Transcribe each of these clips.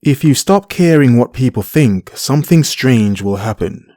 If you stop caring what people think, something strange will happen.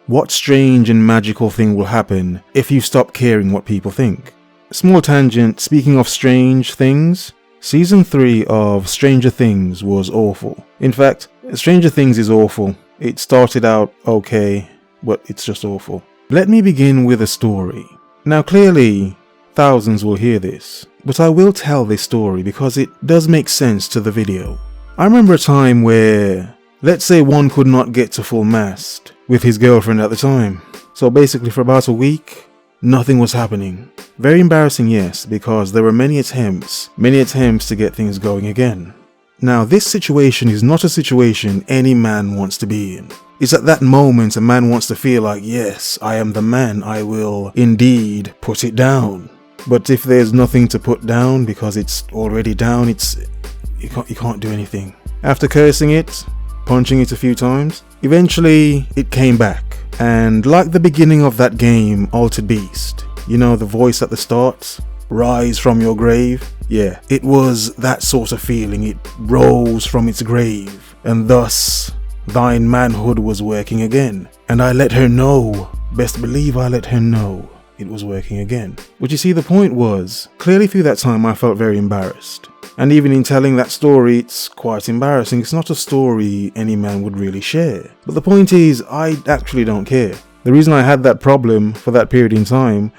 What strange and magical thing will happen if you stop caring what people think? Small tangent, speaking of strange things, Season 3 of Stranger Things was awful. In fact, Stranger Things is awful. It started out okay, but it's just awful. Let me begin with a story. Now clearly, thousands will hear this, but I will tell this story because it does make sense to the video. I remember a time where, let's say one could not get to full mast with his girlfriend at the time. So basically for about a week, nothing was happening. Very embarrassing, yes, because there were many attempts to get things going again. Now this situation is not a situation any man wants to be in. It's at that moment a man wants to feel like, yes, I am the man, I will indeed put it down. But if there's nothing to put down because it's already down, you can't do anything. After cursing it, punching it a few times, eventually it came back. And like the beginning of that game, Altered Beast, you know, the voice at the start, rise from your grave. Yeah, it was that sort of feeling. It rose from its grave, and thus thine manhood was working again. And I let her know, best believe I let her know it was working again. But you see, the point was, clearly through that time I felt very embarrassed. And even in telling that story, it's quite embarrassing. It's not a story any man would really share. But the point is, I actually don't care. The reason I had that problem for that period in time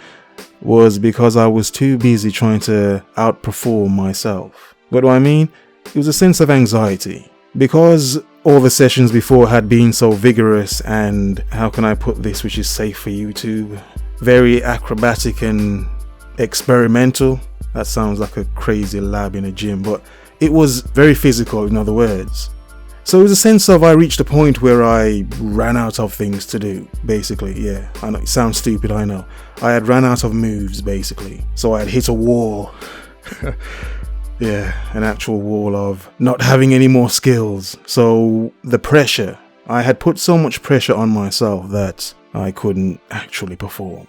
was because I was too busy trying to outperform myself. What do I mean? It was a sense of anxiety. Because all the sessions before had been so vigorous and, how can I put this which is safe for YouTube, very acrobatic and experimental. That sounds like a crazy lab in a gym, but it was very physical, in other words. So it was a sense of, I reached a point where I ran out of things to do, basically. Yeah, I know it sounds stupid, I know. I had ran out of moves, basically. So I had hit a wall. Yeah, an actual wall of not having any more skills. So the pressure, I had put so much pressure on myself that I couldn't actually perform.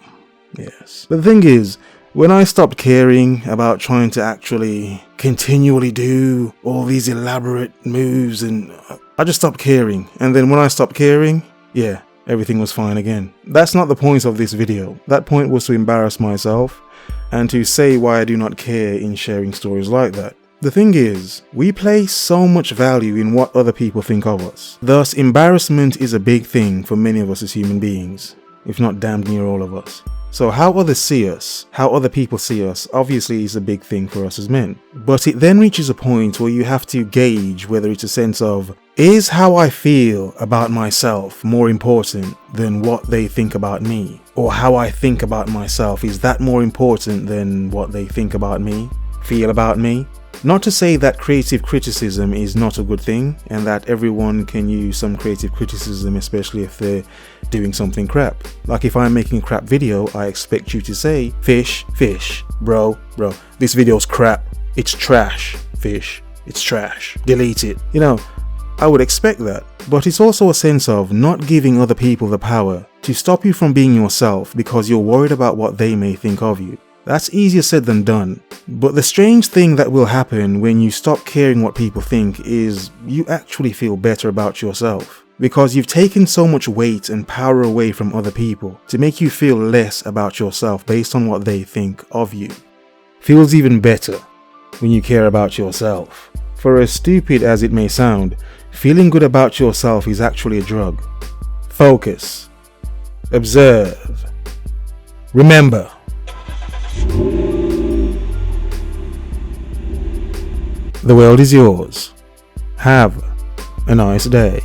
Yes. But the thing is, when I stopped caring about trying to actually continually do all these elaborate moves, and I just stopped caring. And then when I stopped caring, yeah, everything was fine again. That's not the point of this video. That point was to embarrass myself and to say why I do not care in sharing stories like that. The thing is, we place so much value in what other people think of us. Thus, embarrassment is a big thing for many of us as human beings, if not damn near all of us. So how others see us, how other people see us, obviously is a big thing for us as men. But it then reaches a point where you have to gauge whether it's a sense of, is how I feel about myself more important than what they think about me? Or how I think about myself, is that more important than what they think about me, feel about me? Not to say that creative criticism is not a good thing, and that everyone can use some creative criticism, especially if they're doing something crap. Like if I'm making a crap video, I expect you to say, fish, bro, this video's crap, it's trash, fish, it's trash, delete it. You know, I would expect that. But it's also a sense of not giving other people the power to stop you from being yourself because you're worried about what they may think of you. That's easier said than done. But the strange thing that will happen when you stop caring what people think is you actually feel better about yourself. Because you've taken so much weight and power away from other people to make you feel less about yourself based on what they think of you. Feels even better when you care about yourself. For as stupid as it may sound, feeling good about yourself is actually a drug. Focus. Observe. Remember. The world is yours. Have a nice day.